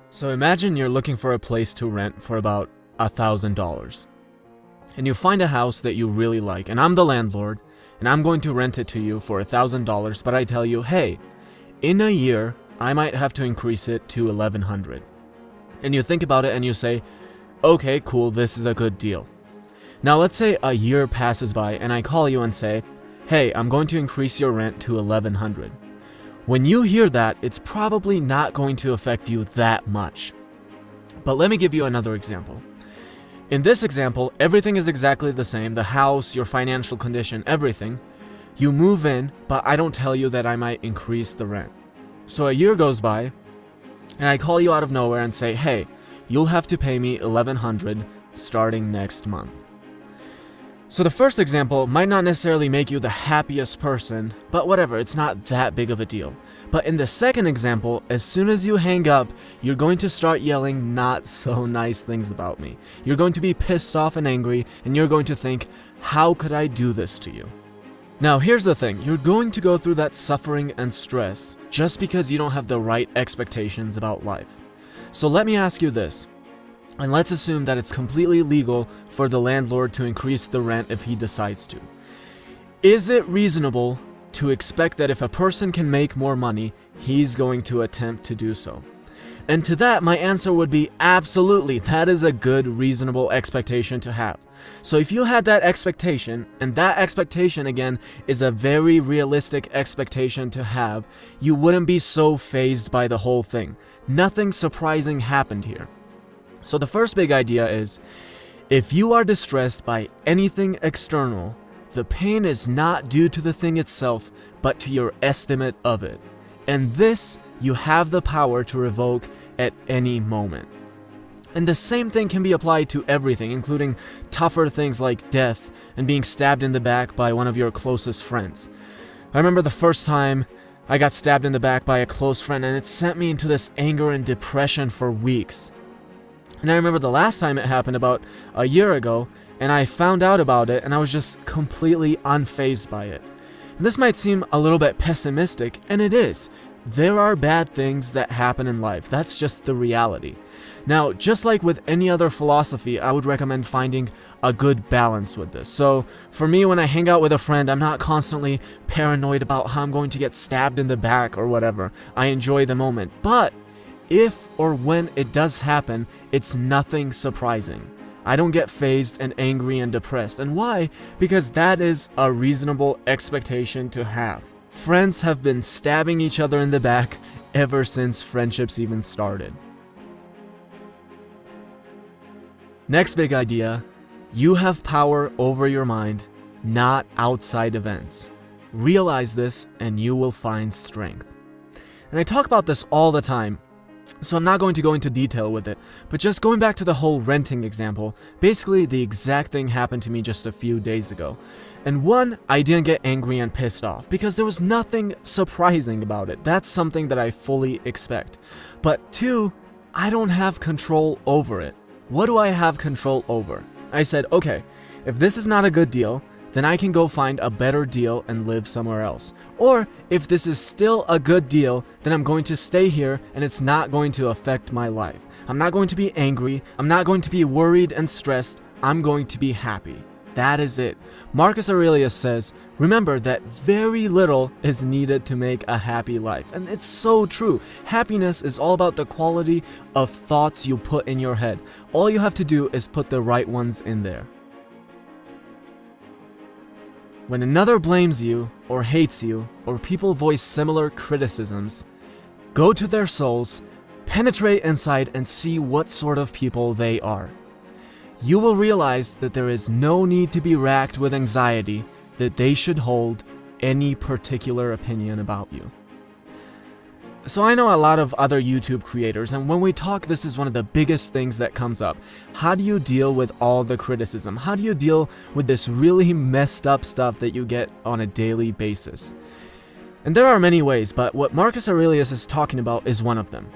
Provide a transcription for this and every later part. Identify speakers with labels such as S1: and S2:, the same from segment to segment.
S1: So imagine you're looking for a place to rent for about $1,000. And you find a house that you really like, and I'm the landlord, and I'm going to rent it to you for $1,000, but I tell you, hey, in a year, I might have to increase it to $1,100. And you think about it and you say, okay, cool, this is a good deal. Now let's say a year passes by and I call you and say, hey, I'm going to increase your rent to $1,100. When you hear that, it's probably not going to affect you that much. But let me give you another example. In this example, everything is exactly the same, the house, your financial condition, everything. You move in, but I don't tell you that I might increase the rent. So a year goes by, and I call you out of nowhere and say, hey, you'll have to pay me $1,100 starting next month. So the first example might not necessarily make you the happiest person, but whatever, it's not that big of a deal. But in the second example, as soon as you hang up, you're going to start yelling not so nice things about me. You're going to be pissed off and angry, and you're going to think, how could I do this to you? Now here's the thing, you're going to go through that suffering and stress just because you don't have the right expectations about life. So let me ask you this. And let's assume that it's completely legal for the landlord to increase the rent if he decides to. Is it reasonable to expect that if a person can make more money, he's going to attempt to do so? And to that, my answer would be absolutely. That is a good, reasonable expectation to have. So if you had that expectation, and that expectation again is a very realistic expectation to have, you wouldn't be so fazed by the whole thing. Nothing surprising happened here. So the first big idea is, if you are distressed by anything external, the pain is not due to the thing itself, but to your estimate of it. And this you have the power to revoke at any moment. And the same thing can be applied to everything, including tougher things like death and being stabbed in the back by one of your closest friends. I remember the first time I got stabbed in the back by a close friend, and it sent me into this anger and depression for weeks. And I remember the last time it happened about a year ago, and I found out about it and I was just completely unfazed by it. And this might seem a little bit pessimistic, and it is. There are bad things that happen in life. That's just the reality. Now, just like with any other philosophy, I would recommend finding a good balance with this. So, for me, when I hang out with a friend, I'm not constantly paranoid about how I'm going to get stabbed in the back or whatever. I enjoy the moment. But if or when it does happen, it's nothing surprising. I don't get fazed and angry and depressed. And why? Because that is a reasonable expectation to have. Friends have been stabbing each other in the back ever since friendships even started. Next big idea, you have power over your mind, not outside events. Realize this and you will find strength. And I talk about this all the time, so I'm not going to go into detail with it, but just going back to the whole renting example, basically the exact thing happened to me just a few days ago. And one, I didn't get angry and pissed off because there was nothing surprising about it. That's something that I fully expect. But two, I don't have control over it. What do I have control over? I said, okay, if this is not a good deal, then I can go find a better deal and live somewhere else. Or if this is still a good deal, then I'm going to stay here and it's not going to affect my life. I'm not going to be angry. I'm not going to be worried and stressed. I'm going to be happy. That is it. Marcus Aurelius says, remember that very little is needed to make a happy life. And it's so true. Happiness is all about the quality of thoughts you put in your head. All you have to do is put the right ones in there. When another blames you, or hates you, or people voice similar criticisms, go to their souls, penetrate inside, and see what sort of people they are. You will realize that there is no need to be racked with anxiety that they should hold any particular opinion about you. So I know a lot of other YouTube creators, and when we talk, this is one of the biggest things that comes up. How do you deal with all the criticism? How do you deal with this really messed up stuff that you get on a daily basis? And there are many ways, but what Marcus Aurelius is talking about is one of them.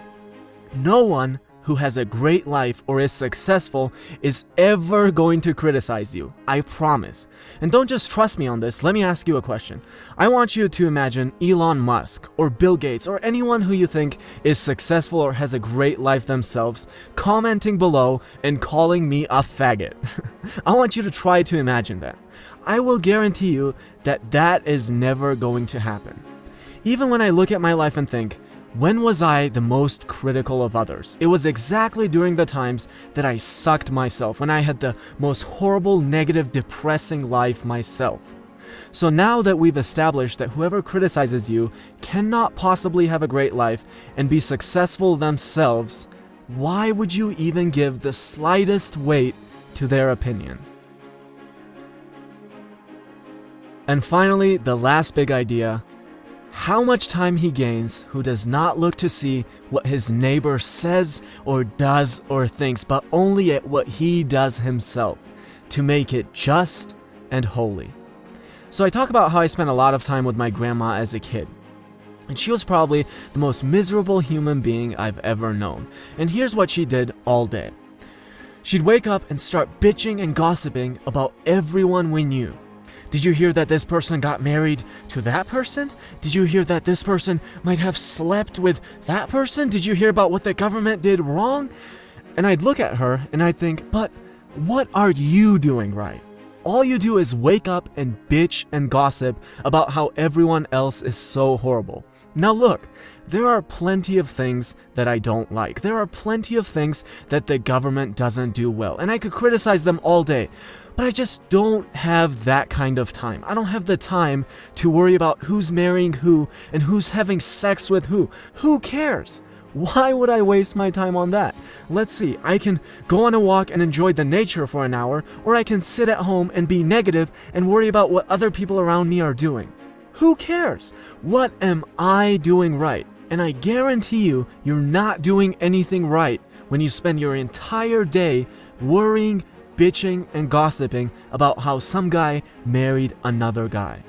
S1: No one who has a great life or is successful is ever going to criticize you. I promise. And don't just trust me on this, let me ask you a question. I want you to imagine Elon Musk or Bill Gates or anyone who you think is successful or has a great life themselves commenting below and calling me a faggot. I want you to try to imagine that. I will guarantee you that that is never going to happen. Even when I look at my life and think, when was I the most critical of others? It was exactly during the times that I sucked myself, when I had the most horrible, negative, depressing life myself. So now that we've established that whoever criticizes you cannot possibly have a great life and be successful themselves, why would you even give the slightest weight to their opinion? And finally, the last big idea: how much time he gains who does not look to see what his neighbor says or does or thinks, but only at what he does himself, to make it just and holy. So I talk about how I spent a lot of time with my grandma as a kid. And she was probably the most miserable human being I've ever known. And here's what she did all day. She'd wake up and start bitching and gossiping about everyone we knew. Did you hear that this person got married to that person? Did you hear that this person might have slept with that person? Did you hear about what the government did wrong? And I'd look at her and I'd think, but what are you doing right? All you do is wake up and bitch and gossip about how everyone else is so horrible. Now look, there are plenty of things that I don't like. There are plenty of things that the government doesn't do well, and I could criticize them all day. But I just don't have that kind of time. I don't have the time to worry about who's marrying who and who's having sex with who. Who cares? Why would I waste my time on that? Let's see, I can go on a walk and enjoy the nature for an hour, or I can sit at home and be negative and worry about what other people around me are doing. Who cares? What am I doing right? And I guarantee you, you're not doing anything right when you spend your entire day worrying, bitching, and gossiping about how some guy married another guy.